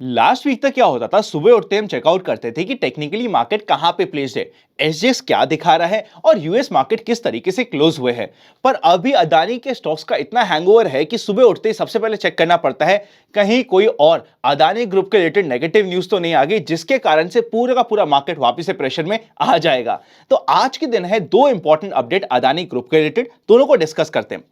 Last week तक क्या होता था, सुबह उठते हम चेकआउट करते थे कि टेक्निकली मार्केट कहां पे प्लेस्ड है, एसजेएक्स क्या दिखा रहा है और यूएस मार्केट किस तरीके से क्लोज हुए हैं। पर अभी अदानी के स्टॉक्स का इतना हैंगओवर है कि सुबह उठते ही सबसे पहले चेक करना पड़ता है कहीं कोई और अदानी ग्रुप के रिलेटेड नेगेटिव न्यूज तो नहीं आ गई जिसके कारण से पूरा का पूरा मार्केट वापस से प्रेशर में आ जाएगा। तो आज के दिन है दो इंपॉर्टेंट अपडेट अदानी ग्रुप के रिलेटेड, दोनों को डिस्कस करते हैं।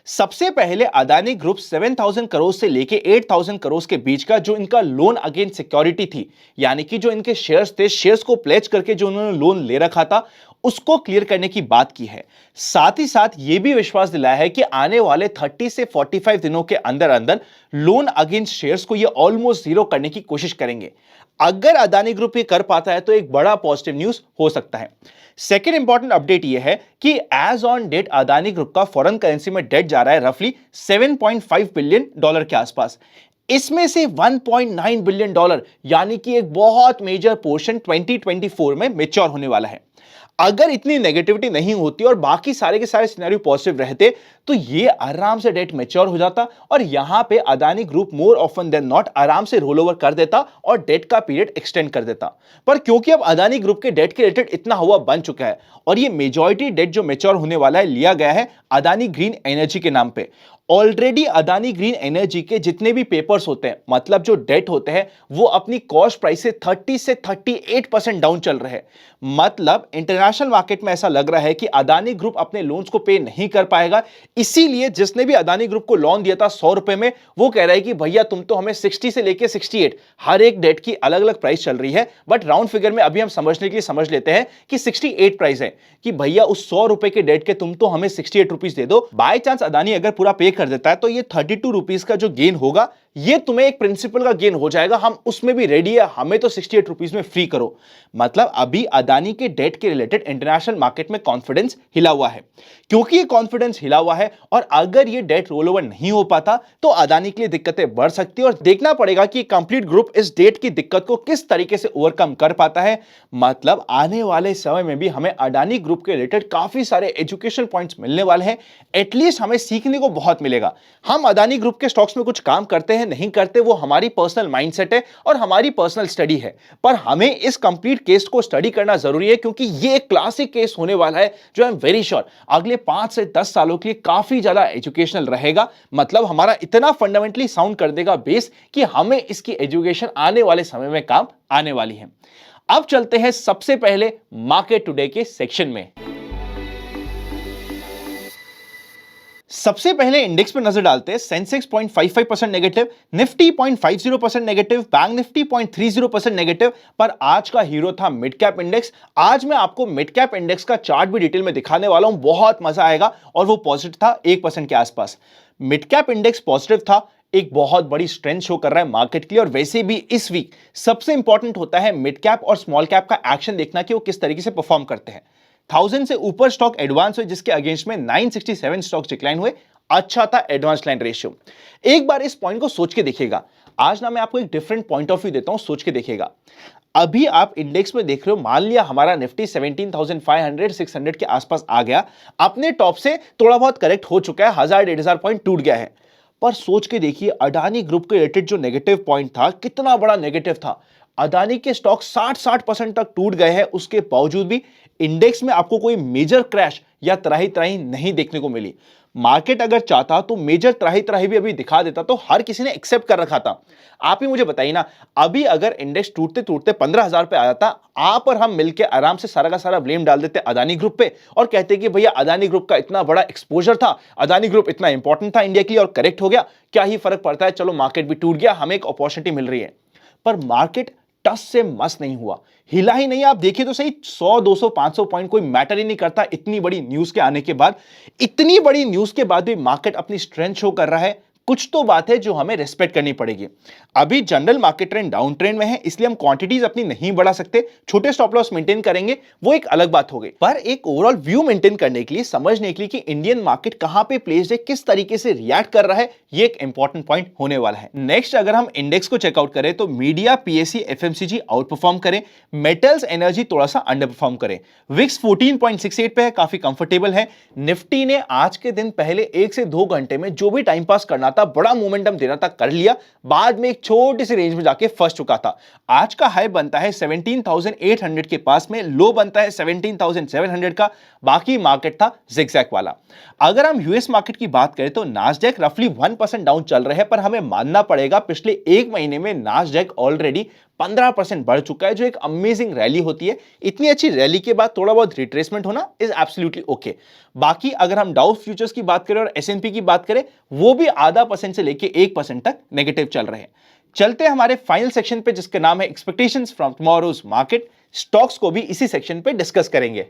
सबसे पहले अदानी ग्रुप 7,000 करोड़ से लेके 8,000 करोड़ के बीच का जो इनका लोन अगेंस्ट सिक्योरिटी थी, यानी कि जो इनके शेयर्स थे, शेयर्स को प्लेज करके जो उन्होंने लोन ले रखा था, उसको क्लियर करने की बात की है। साथ ही साथ यह भी विश्वास दिलाया है कि आने वाले 30 से 45 दिनों के अंदर अंदर लोन अगेंस्ट शेयर्स को ये ऑलमोस्ट जीरो करने की कोशिश करेंगे। अगर अदानी ग्रुप ये कर पाता है तो एक बड़ा पॉजिटिव न्यूज हो सकता है। सेकेंड इंपॉर्टेंट अपडेट यह है कि as on date Adani group का फॉरेन करेंसी में डेट जा रहा है रफली $7.5 बिलियन के आसपास। इसमें से $1.9 बिलियन यानी कि एक बहुत मेजर पोर्शन 2024 में मैच्योर होने वाला है। अगर इतनी नेगेटिविटी नहीं होती और बाकी सारे के सारे सिनेरियो पॉजिटिव रहते तो ये आराम से डेट मैच्योर हो जाता और यहां पे Adani group more often than not आराम से रोल ओवर कर देता और डेट का पीरियड एक्सटेंड कर देता। पर क्योंकि अब अदानी ग्रुप के डेट के रिलेटेड इतना हुआ बन चुका है और ये मेजॉरिटी डेट जो मैच्योर होने वाला है लिया गया है अदानी ग्रीन एनर्जी के नाम पे। ऑलरेडी अदानी ग्रीन एनर्जी के जितने भी पेपर्स होते हैं, मतलब जो डेट होते हैं, वो अपनी कॉस्ट प्राइस से 30 से 38% डाउन चल रहे हैं। मतलब इंटरनेशनल मार्केट में ऐसा लग रहा है कि अदानी ग्रुप अपने लोन्स को पे नहीं कर पाएगा। इसीलिए जिसने भी अदानी ग्रुप को लोन दिया था 100 रुपए में, वो कह रहा है कि भैया तुम तो हमें 60 से लेके 68 हर एक डेट की अलग अलग प्राइस चल रही है, बट राउंड फिगर में अभी हम समझने के लिए समझ लेते हैं कि 68 प्राइस है कि भैया उस 100 रुपए के डेट के तुम तो हमें 68 रुपीस दे दो। बाय चांस अदानी अगर पूरा पे कर देता है तो ये 32 रुपीस का जो गेन होगा ये तुम्हें एक प्रिंसिपल का गेन हो जाएगा। हम उसमें भी रेडी है, हमें तो 68 रुपीस में फ्री करो। मतलब अभी अदानी के डेट के रिलेटेड इंटरनेशनल मार्केट में कॉन्फिडेंस हिला हुआ है। क्योंकि ये कॉन्फिडेंस हिला हुआ है और अगर ये डेट रोल ओवर नहीं हो पाता तो अदानी के लिए दिक्कतें बढ़ सकती है और देखना पड़ेगा कि कंप्लीट ग्रुप इस डेट की दिक्कत को किस तरीके से ओवरकम कर पाता है। मतलब आने वाले समय में भी हमें अदानी ग्रुप के रिलेटेड काफी सारे एजुकेशन पॉइंट्स मिलने वाले हैं। एटलीस्ट हमें सीखने को बहुत मिलेगा। हम अदानी ग्रुप के स्टॉक्स में कुछ काम करते हैं नहीं करते, वो हमारी पर्सनल माइंडसेट है और हमारी पर्सनल स्टडी है, पर हमें इस कंप्लीट केस को स्टडी करना जरूरी है क्योंकि ये एक क्लासिक केस होने वाला है जो आई एम वेरी श्योर अगले 5 से 10 सालों के लिए काफी ज्यादा एजुकेशनल रहेगा। मतलब हमारा इतना फंडामेंटली साउंड कर देगा बेस कि हमें इसकी एजुकेशन आने वाले समय में काम आने वाली है। अब चलते हैं सबसे पहले मार्केट टुडे के सेक्शन में। सबसे पहले इंडेक्स पर नजर डालते हैं। Sensex 0.55% negative, Nifty 0.50% negative, bank Nifty 0.30% negative. पर आज का हीरो था मिड कैप इंडेक्स। आज मैं आपको मिड कैप इंडेक्स का चार्ट भी डिटेल में दिखाने वाला हूं, बहुत मजा आएगा। और वो पॉजिटिव था 1% के आसपास। मिड कैप इंडेक्स पॉजिटिव था, एक बहुत बड़ी स्ट्रेंथ शो कर रहा है मार्केट के लिए। और वैसे भी इस वीक सबसे इंपॉर्टेंट होता है मिड कैप और स्मॉल कैप का एक्शन देखना कि वो किस तरीके से परफॉर्म करते हैं। 1000 से ऊपर स्टॉक एडवांस हुए जिसके अगेंस्ट में 967 स्टॉक्स डिक्लाइन हुए। अच्छा था एडवांस लाइन रेशियो। एक बार इस पॉइंट को सोच के देखिएगा। आज ना मैं आपको एक डिफरेंट पॉइंट ऑफ व्यू देता हूं, सोच के देखिएगा। अभी आप इंडेक्स में देख रहे हो, मान लिया हमारा निफ्टी 17,500 600 के आसपास आ गया, अपने टॉप से थोड़ा बहुत करेक्ट हो चुका है, 1000-1500 पॉइंट टूट गया है। पर सोच के देखिए अडानी ग्रुप के रिलेटेड जो नेगेटिव पॉइंट था कितना बड़ा नेगेटिव था। अदानी के स्टॉक 60% तक टूट गए हैं, उसके बावजूद भी इंडेक्स में आपको कोई मेजर क्रैश या त्राही त्राही नहीं देखने को मिली। मार्केट अगर चाहता तो मेजर त्राही त्राही भी अभी दिखा देता, तो हर किसी ने एक्सेप्ट कर रखा था। आप ही मुझे बताइए ना, अभी अगर इंडेक्स टूटते टूटते 15,000 पे आ जाता, आप और हम मिलकर आराम से सारा का सारा ब्लेम डाल देते अदानी ग्रुप पे और कहते कि भैया अदानी ग्रुप का इतना बड़ा एक्सपोजर था, अदानी ग्रुप इतना इंपॉर्टेंट था इंडिया के लिए और करेक्ट हो गया, क्या ही फर्क पड़ता है, चलो मार्केट भी टूट गया, हमें एक अपॉर्चुनिटी मिल रही है। पर मार्केट टस से मस नहीं हुआ, हिला ही नहीं। आप देखिए तो सही, 100 200 500 पॉइंट कोई मैटर ही नहीं करता। इतनी बड़ी न्यूज के आने के बाद, इतनी बड़ी न्यूज के बाद भी मार्केट अपनी स्ट्रेंथ शो कर रहा है। कुछ तो बात है जो हमें रिस्पेक्ट करनी पड़ेगी। अभी general market trend down trend में है, इसलिए हम क्वांटिटीज अपनी नहीं बढ़ा सकते, छोटे स्टॉप लॉस मेंटेन करेंगे, वो एक अलग बात हो गई। पर एक ओवरऑल व्यू मेंटेन करने के लिए, समझने के लिए कि इंडियन मार्केट कहां पे प्लेस्ड है, किस तरीके से रिएक्ट कर रहा है, ये एक इंपॉर्टेंट पॉइंट होने वाला है। नेक्स्ट अगर हम इंडेक्स को चेकआउट करें तो media, PSC, FMCG out perform करें, मेटल्स, एनर्जी थोड़ा सा अंडर परफॉर्म करें। विक्स 14.68 पे है, काफी कंफर्टेबल है। निफ्टी ने आज के दिन पहले 1 से 2 घंटे में जो भी टाइम पास करना था, बड़ा मोमेंटम देना था, कर लिया, बाद में एक छोटी सी रेंज में जाके फंस चुका था। आज का हाई बनता है 17,800 के पास में, लो बनता है 17,700 का, बाकी मार्केट था जिगजैग वाला। अगर हम यूएस मार्केट की बात करें तो नास्डैक रफली 1% डाउन चल रहे हैं, पर हमें मानना पड़ेगा पिछले एक महीने में नास्डैक ऑलरेडी 15% बढ़ चुका है, जो एक अमेजिंग रैली होती है। इतनी अच्छी रैली के बाद थोड़ा बहुत रिट्रेसमेंट होना इज एब्सोल्युटली ओके। बाकी अगर हम डाउ फ्यूचर्स की बात करें और एसएनपी की बात करें, वो भी आधा परसेंट से लेके 1% तक नेगेटिव चल रहे हैं। चलते हैं हमारे फाइनल सेक्शन पे, जिसका नाम है expectations from tomorrow's market. Stocks को भी इसी सेक्शन पे डिस्कस करेंगे।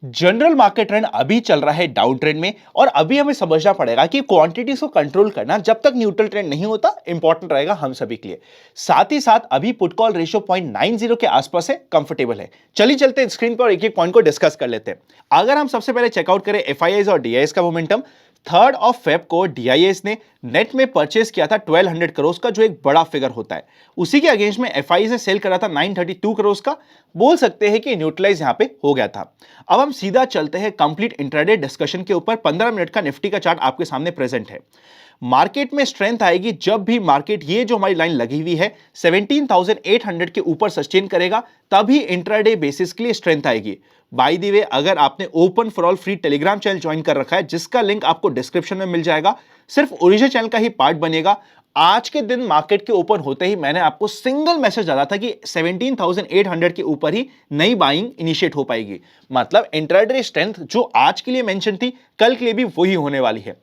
जनरल मार्केट ट्रेंड अभी चल रहा है डाउन ट्रेंड में, और अभी हमें समझना पड़ेगा कि क्वांटिटीज को कंट्रोल करना जब तक न्यूट्रल ट्रेंड नहीं होता इंपॉर्टेंट रहेगा हम सभी के लिए। साथ ही साथ अभी पुट कॉल रेशियो 0.90 के आसपास है, कंफर्टेबल है। चलिए चलते हैं स्क्रीन पर एक एक पॉइंट को डिस्कस कर लेते हैं। अगर हम सबसे पहले चेकआउट करें एफआईआईज और डीआईएस का मोमेंटम, 3 फेब को डीआईएस ने नेट में परचेस किया था 1200 करोड़ का, जो एक बड़ा फिगर होता है। उसी के अगेंस्ट में एफआईआई ने सेल करा था 932 करोड़ का, बोल सकते हैं कि न्यूट्रलाइज यहां पे हो गया था। अब हम सीधा चलते हैं कंप्लीट इंट्राडे डिस्कशन के ऊपर। 15 मिनट का निफ्टी का चार्ट आपके सामने प्रेजेंट है। मार्केट में स्ट्रेंथ आएगी जब भी मार्केट, ये जो हमारी लाइन लगी हुई है 17,800 के ऊपर सस्टेन करेगा, तभी इंट्राडे बेसिस के लिए स्ट्रेंथ आएगी। बाय द वे, अगर आपने open for all free Telegram channel join कर रखा है, जिसका लिंक आपको डिस्क्रिप्शन में मिल जाएगा, सिर्फ ओरिजिनल चैनल का ही पार्ट बनेगा। आज के दिन मार्केट के ओपन होते ही मैंने आपको सिंगल मैसेज डाला था कि 17,800 के ऊपर ही नई बाइंग इनिशिएट हो पाएगी। मतलब इंट्राडे स्ट्रेंथ जो आज के लिए मेंशन थी, कल के लिए भी वही होने वाली है।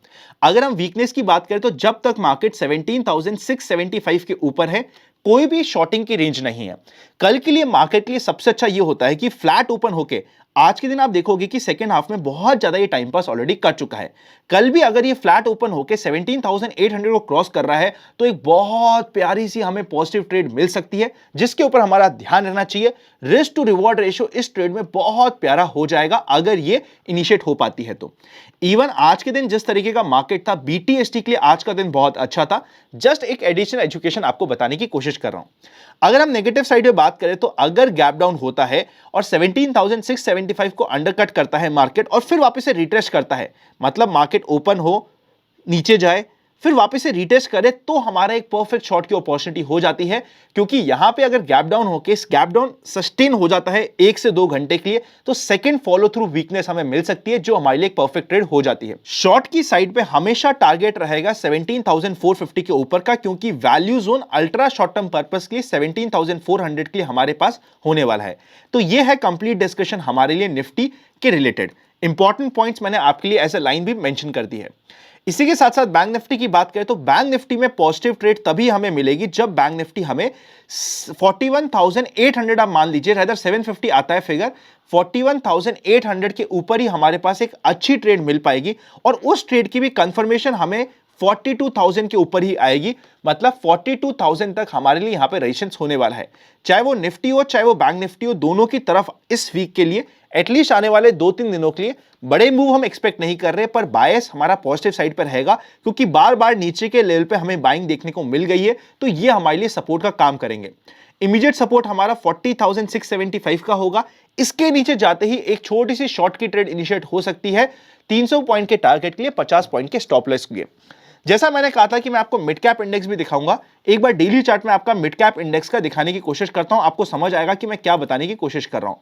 अगर हम वीकनेस की बात करें तो जब तक मार्केट 17,675 के ऊपर है, कोई भी शॉर्टिंग की रेंज नहीं है। कल के लिए मार्केट के लिए सबसे अच्छा यह होता है कि फ्लैट ओपन होके आज के दिन आप देखोगे कि सेकेंड हाफ में बहुत ज्यादा ये टाइम पास ऑलरेडी कर चुका है। कल भी अगर ये फ्लैट ओपन होके 17,800 को क्रॉस कर रहा है, तो एक बहुत प्यारी सी हमें पॉजिटिव ट्रेड मिल सकती है, जिसके ऊपर हमारा ध्यान रहना चाहिए। रिस्क टू रिवॉर्ड रेशियो इस ट्रेड में बहुत प्यारा हो जाएगा अगर ये इनिशिएट हो पाती है तो। इवन आज के दिन जिस तरीके का मार्केट था, बीटीएसटी के लिए आज का दिन बहुत अच्छा था। जस्ट एक एडिशनल एजुकेशन आपको बताने की कोशिश कर रहा हूं। अगर हम नेगेटिव साइड में बात करें तो अगर गैप डाउन होता है और 17,675 को अंडरकट करता है मार्केट और फिर वापस से रिट्रेस करता है, मतलब मार्केट ओपन हो, नीचे जाए, फिर वापस से रिटेस्ट करे, तो हमारा एक परफेक्ट शॉट की अपॉर्चुनिटी हो जाती है। क्योंकि यहां पे अगर गैप डाउन होके इस गैप डाउन सस्टेन हो जाता है 1 से 2 घंटे के लिए, तो सेकंड फॉलो थ्रू वीकनेस हमें मिल सकती है, जो हमारे लिए एक परफेक्ट ट्रेड हो जाती है। शॉर्ट की साइड पे हमेशा टारगेट रहेगा 17,450 के ऊपर का, क्योंकि value zone ultra short term purpose के लिए 17,400 के लिए हमारे पास होने वाला है। तो यह है कंप्लीट डिस्कशन हमारे लिए निफ्टी के रिलेटेड। इंपॉर्टेंट पॉइंट्स मैंने आपके लिए एज अ लाइन भी मेंशन कर दी है। इसी के साथ साथ बैंक निफ्टी की बात करें तो बैंक निफ्टी में पॉजिटिव ट्रेड तभी हमें मिलेगी जब बैंक निफ्टी हमें 41,800, आप मान लीजिए रेदर 750 आता है फिगर, 41,800 के ऊपर ही हमारे पास एक अच्छी ट्रेड मिल पाएगी, और उस ट्रेड की भी कंफर्मेशन हमें 42,000 के ऊपर ही आएगी। मतलब 42,000 तक हमारे लिए यहां पे रेजिस्टेंस होने वाला है, चाहे वो निफ्टी हो चाहे वो बैंक निफ्टी हो, दोनों की तरफ इस वीक के लिए एटलीस्ट आने वाले 2-3 दिनों के लिए बड़े मूव हम एक्सपेक्ट नहीं कर रहे, पर बायस हमारा पॉजिटिव साइड पर रहेगा, क्योंकि बार बार नीचे के लेवल पे हमें बाइंग देखने को मिल गई है, तो ये हमारे लिए सपोर्ट का काम करेंगे। इमीडिएट सपोर्ट हमारा 40,675 का होगा। इसके नीचे जाते ही एक छोटी सी शॉर्ट की ट्रेड इनिशिएट हो सकती है 300 पॉइंट के टारगेट के लिए, 50 पॉइंट के स्टॉप लॉस के लिए। जैसा मैंने कहा था कि मैं आपको मिड कैप इंडेक्स भी दिखाऊंगा, एक बार डेली चार्ट में आपका मिड कैप इंडेक्स का दिखाने की कोशिश करता हूं, आपको समझ आएगा कि मैं क्या बताने की कोशिश कर रहा हूं।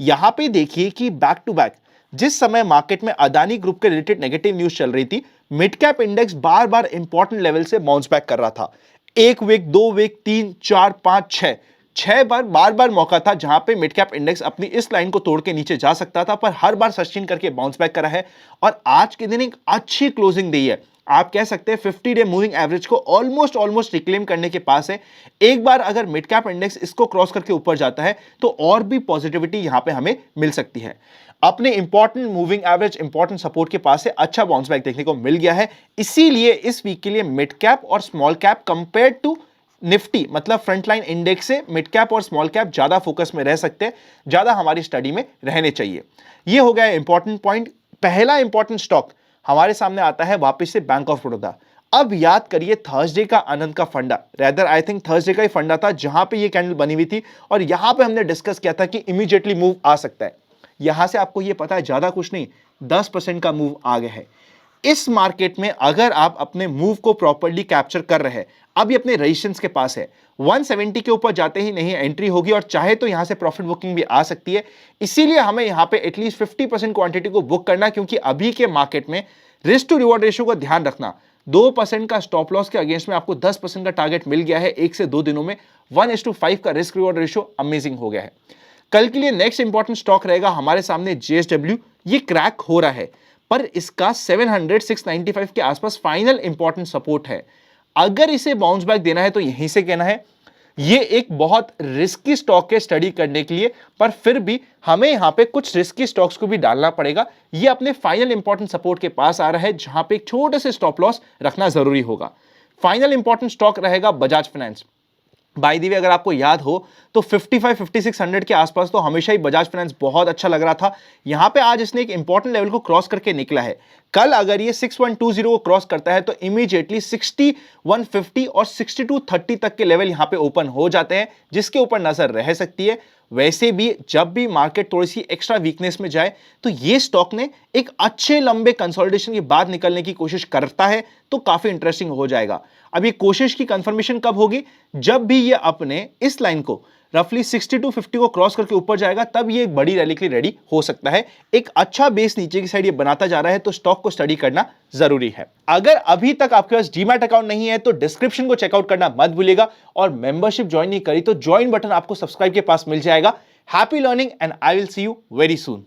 यहां पे देखिए कि बैक टू बैक जिस समय मार्केट में अदानी ग्रुप के रिलेटेड नेगेटिव न्यूज चल रही थी, मिड कैप इंडेक्स बार बार इंपॉर्टेंट लेवल से बाउंस बैक कर रहा था। 1 वीक, 2 वीक, 3, 4, 5, 6 बार बार मौका था जहां पे मिड कैप इंडेक्स अपनी इस लाइन को तोड़ के नीचे जा सकता था, पर हर बार सस्टेन करके बाउंस बैक करा है, और आज के दिन एक अच्छी क्लोजिंग दी है। आप कह सकते हैं 50 डे मूविंग एवरेज को ऑलमोस्ट रिक्लेम करने के पास है। एक बार अगर मिड कैप इंडेक्स इसको क्रॉस करके ऊपर जाता है तो और भी पॉजिटिविटी यहां पे हमें मिल सकती है। अपने important moving average, important support के पास से अच्छा बाउंस बैक देखने को मिल गया है। इसीलिए इस वीक के लिए मिड कैप और small cap compare to Nifty, मतलब फ्रंटलाइन इंडेक्स से मिड कैप और स्मॉल कैप ज्यादा फोकस में रह सकते हैं, ज्यादा हमारी स्टडी में रहने चाहिए। यह हो गया इंपॉर्टेंट पॉइंट। पहला इंपॉर्टेंट स्टॉक हमारे सामने आता है वापस से बैंक ऑफ बड़ौदा। अब याद करिए थर्सडे का आनंद का फंडा, रेदर आई थिंक थर्सडे का ही फंडा था जहां पे ये कैंडल बनी हुई थी, और यहां पे हमने डिस्कस किया था कि इमीडिएटली मूव आ सकता है। यहां से आपको ये पता है ज्यादा कुछ नहीं, 10% का मूव आ गया है। इस मार्केट में अगर आप अपने मूव को प्रॉपर्ली कैप्चर कर रहे हैं, अभी अपने रेजिस्टेंस के पास है, 170 के ऊपर जाते ही नहीं एंट्री होगी और चाहे तो यहां से प्रॉफिट बुकिंग भी आ सकती है। इसीलिए हमें यहां पे एटलीस्ट 50% क्वांटिटी को बुक करना, क्योंकि अभी के मार्केट में रिस्क टू रिवॉर्ड रेशियो का ध्यान रखना। 2% का स्टॉप लॉस के अगेंस्ट में आपको 10% का टारगेट मिल गया है 1 से 2 दिनों में। 1:5 का रिस्क रिवॉर्ड रेशियो अमेजिंग हो गया है। कल के लिए नेक्स्ट इंपॉर्टेंट स्टॉक रहेगा हमारे सामने JSW। ये क्रैक हो रहा है पर इसका 700-695 के आसपास फाइनल इंपॉर्टेंट सपोर्ट है। अगर इसे बाउंस बैक देना है तो यहीं से कहना है। ये एक बहुत रिस्की स्टॉक है स्टडी करने के लिए, पर फिर भी हमें यहां पे कुछ रिस्की स्टॉक्स को भी डालना पड़ेगा। ये अपने फाइनल इंपॉर्टेंट सपोर्ट के पास आ रहा है जहां पे एक छोटे से स्टॉप लॉस रखना जरूरी होगा। फाइनल इंपॉर्टेंट स्टॉक रहेगा Bajaj finance. By the way अगर आपको याद हो तो 55-5600 के आसपास तो हमेशा ही बजाज फाइनेंस बहुत अच्छा लग रहा था। यहां पे आज इसने एक इंपॉर्टेंट लेवल को क्रॉस करके निकला है। कल अगर ये 6120 को क्रॉस करता है तो इमीडिएटली 6150 और 6230 तक के लेवल यहां पे ओपन हो जाते हैं, जिसके ऊपर नजर रह सकती है। वैसे भी जब भी मार्केट थोड़ी सी एक्स्ट्रा वीकनेस में जाए तो ये स्टॉक ने एक अच्छे लंबे कंसोलिडेशन के बाद निकलने की कोशिश करता है, तो काफी इंटरेस्टिंग हो जाएगा। अब ये कोशिश की कंफर्मेशन कब होगी? जब भी ये अपने इस लाइन को रफली 6250 को क्रॉस करके ऊपर जाएगा, तब ये एक बड़ी रैली के लिए रेडी हो सकता है। एक अच्छा बेस नीचे की साइड ये बनाता जा रहा है, तो स्टॉक को स्टडी करना जरूरी है। अगर अभी तक आपके पास डीमैट अकाउंट नहीं है तो डिस्क्रिप्शन को चेकआउट करना मत भूलिएगा, और मेंबरशिप ज्वाइन नहीं करी तो ज्वाइन बटन आपको सब्सक्राइब के पास मिल जाएगा। Happy learning and I will see you very soon.